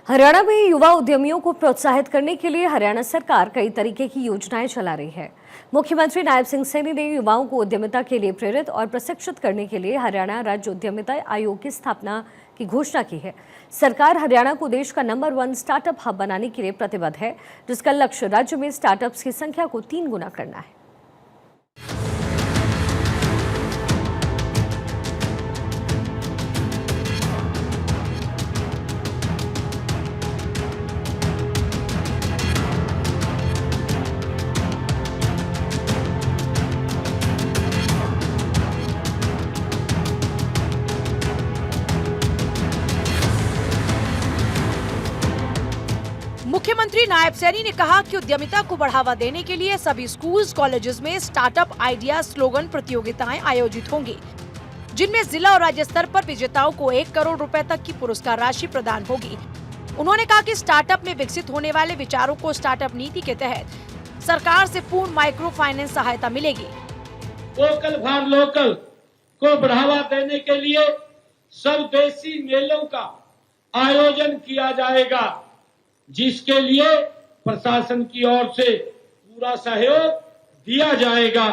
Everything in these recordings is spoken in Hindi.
हरियाणा में युवा उद्यमियों को प्रोत्साहित करने के लिए हरियाणा सरकार कई तरीके की योजनाएं चला रही है। मुख्यमंत्री नायब सिंह सैनी ने युवाओं को उद्यमिता के लिए प्रेरित और प्रशिक्षित करने के लिए हरियाणा राज्य उद्यमिता आयोग की स्थापना की घोषणा की है। सरकार हरियाणा को देश का नंबर 1 स्टार्टअप हब बनाने के लिए प्रतिबद्ध है, जिसका लक्ष्य राज्य में स्टार्टअप्स की संख्या को 3 गुना करना है। मुख्यमंत्री नायब सैनी ने कहा कि उद्यमिता को बढ़ावा देने के लिए सभी स्कूल्स कॉलेजेस में स्टार्टअप आइडिया स्लोगन प्रतियोगिताएं आयोजित होंगी, जिनमें जिला और राज्य स्तर पर विजेताओं को 1 करोड़ रुपए तक की पुरस्कार राशि प्रदान होगी। उन्होंने कहा कि स्टार्टअप में विकसित होने वाले विचारों को स्टार्टअप नीति के तहत सरकार से पूर्ण माइक्रो फाइनेंस सहायता मिलेगी। वोकल फॉर लोकल को बढ़ावा देने के लिए स्वदेशी मेलों का आयोजन किया जाएगा, जिसके लिए प्रशासन की ओर से पूरा सहयोग दिया जाएगा।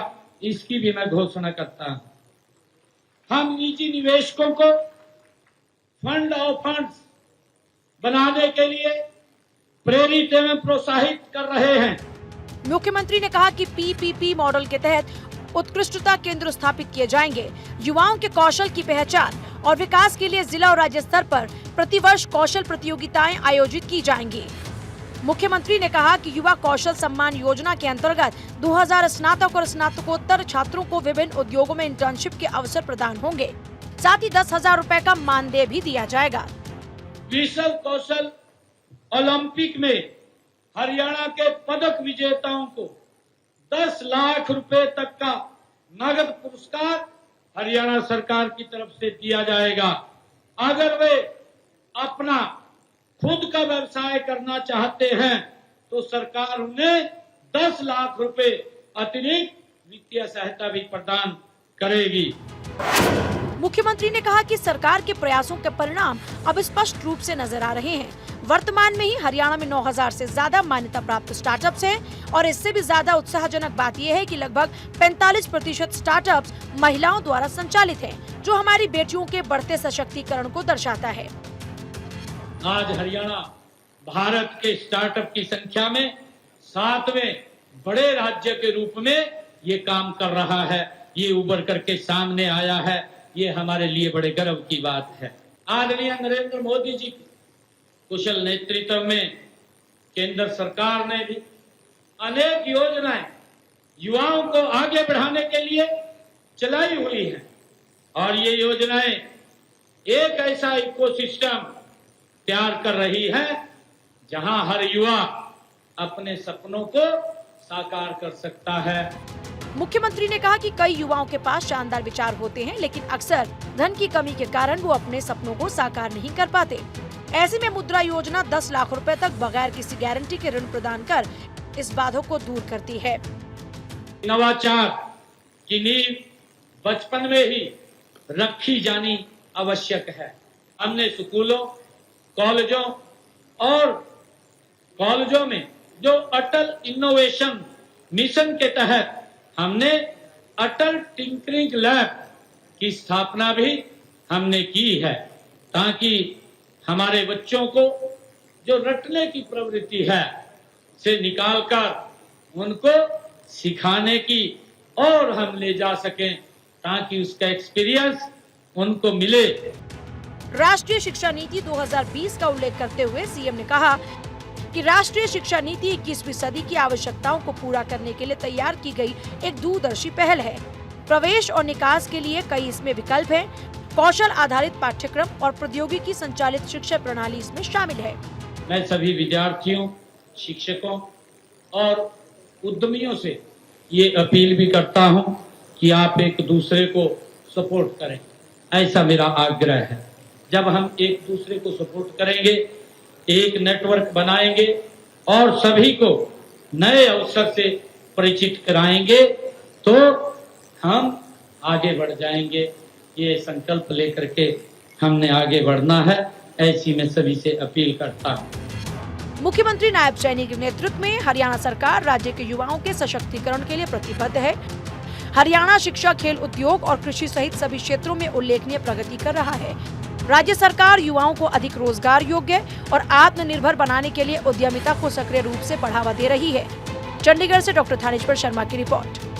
इसकी भी मैं घोषणा करता हूं। हम निजी निवेशकों को फंड ऑफ फंड्स बनाने के लिए प्रेरित एवं प्रोत्साहित कर रहे हैं। मुख्यमंत्री ने कहा कि पीपीपी मॉडल के तहत उत्कृष्टता केंद्र स्थापित किए जाएंगे। युवाओं के कौशल की पहचान और विकास के लिए जिला और राज्य स्तर पर प्रतिवर्ष कौशल प्रतियोगिताएं आयोजित की जाएंगी। मुख्यमंत्री ने कहा कि युवा कौशल सम्मान योजना के अंतर्गत 2000 स्नातक और स्नातकोत्तर छात्रों को विभिन्न उद्योगों में इंटर्नशिप के अवसर प्रदान होंगे। साथ ही 10,000 रुपए का मानदेय भी दिया जाएगा। विश्व कौशल ओलंपिक में हरियाणा के पदक विजेताओं को 10 लाख रुपए तक का नगद पुरस्कार हरियाणा सरकार की तरफ से दिया जाएगा। अगर वे अपना खुद का व्यवसाय करना चाहते हैं तो सरकार उन्हें 10 लाख रुपए अतिरिक्त वित्तीय सहायता भी प्रदान करेगी। मुख्यमंत्री ने कहा कि सरकार के प्रयासों के परिणाम अब स्पष्ट रूप से नजर आ रहे हैं। वर्तमान में ही हरियाणा में 9,000 से ज्यादा मान्यता प्राप्त स्टार्टअप्स हैं और इससे भी ज्यादा उत्साहजनक बात यह है कि लगभग 45% स्टार्टअप्स महिलाओं द्वारा संचालित हैं, जो हमारी बेटियों के बढ़ते सशक्तिकरण को दर्शाता है। आज हरियाणा भारत के स्टार्टअप की संख्या में 7वें बड़े राज्य के रूप में ये काम कर रहा है। ये उभर करके सामने आया है। ये हमारे लिए बड़े गर्व की बात है। आदरणीय नरेंद्र मोदी जी की कुशल नेतृत्व में केंद्र सरकार ने भी अनेक योजनाएं युवाओं को आगे बढ़ाने के लिए चलाई हुई हैं और ये योजनाएं एक ऐसा इकोसिस्टम तैयार कर रही है जहां हर युवा अपने सपनों को साकार कर सकता है। मुख्यमंत्री ने कहा कि कई युवाओं के पास शानदार विचार होते हैं, लेकिन अक्सर धन की कमी के कारण वो अपने सपनों को साकार नहीं कर पाते। ऐसे में मुद्रा योजना 10 लाख रुपए तक बगैर किसी गारंटी के ऋण प्रदान कर इस बाधा को दूर करती है। नवाचार की नींव बचपन में ही रखी जानी आवश्यक है। हमने स्कूलों, कॉलेजों में जो अटल इनोवेशन मिशन के तहत हमने अटल टिंकरिंग लैब की स्थापना भी हमने की है, ताकि हमारे बच्चों को जो रटने की प्रवृत्ति है से निकालकर उनको सिखाने की और हम ले जा सकें, ताकि उसका एक्सपीरियंस उनको मिले। राष्ट्रीय शिक्षा नीति 2020 का उल्लेख करते हुए सीएम ने कहा कि राष्ट्रीय शिक्षा नीति 21वीं सदी की आवश्यकताओं को पूरा करने के लिए तैयार की गई एक दूरदर्शी पहल है। प्रवेश और निकास के लिए कई इसमें विकल्प हैं। कौशल आधारित पाठ्यक्रम और प्रौद्योगिकी संचालित शिक्षा प्रणाली इसमें शामिल है। मैं सभी विद्यार्थियों, शिक्षकों और उद्यमियों से ये अपील भी करता हूँ कि आप एक दूसरे को सपोर्ट करें। ऐसा मेरा आग्रह है। जब हम एक दूसरे को सपोर्ट करेंगे, एक नेटवर्क बनाएंगे और सभी को नए अवसर से परिचित कराएंगे, तो हम आगे बढ़ जाएंगे। ये संकल्प लेकर के हमने आगे बढ़ना है। ऐसी मैं सभी से अपील करता हूँ। मुख्यमंत्री नायब सैनी के नेतृत्व में हरियाणा सरकार राज्य के युवाओं के सशक्तिकरण के लिए प्रतिबद्ध है। हरियाणा शिक्षा, खेल, उद्योग और कृषि सहित सभी क्षेत्रों में उल्लेखनीय प्रगति कर रहा है। राज्य सरकार युवाओं को अधिक रोजगार योग्य और आत्मनिर्भर बनाने के लिए उद्यमिता को सक्रिय रूप से बढ़ावा दे रही है। चंडीगढ़ से डॉक्टर थानेश्वर शर्मा की रिपोर्ट।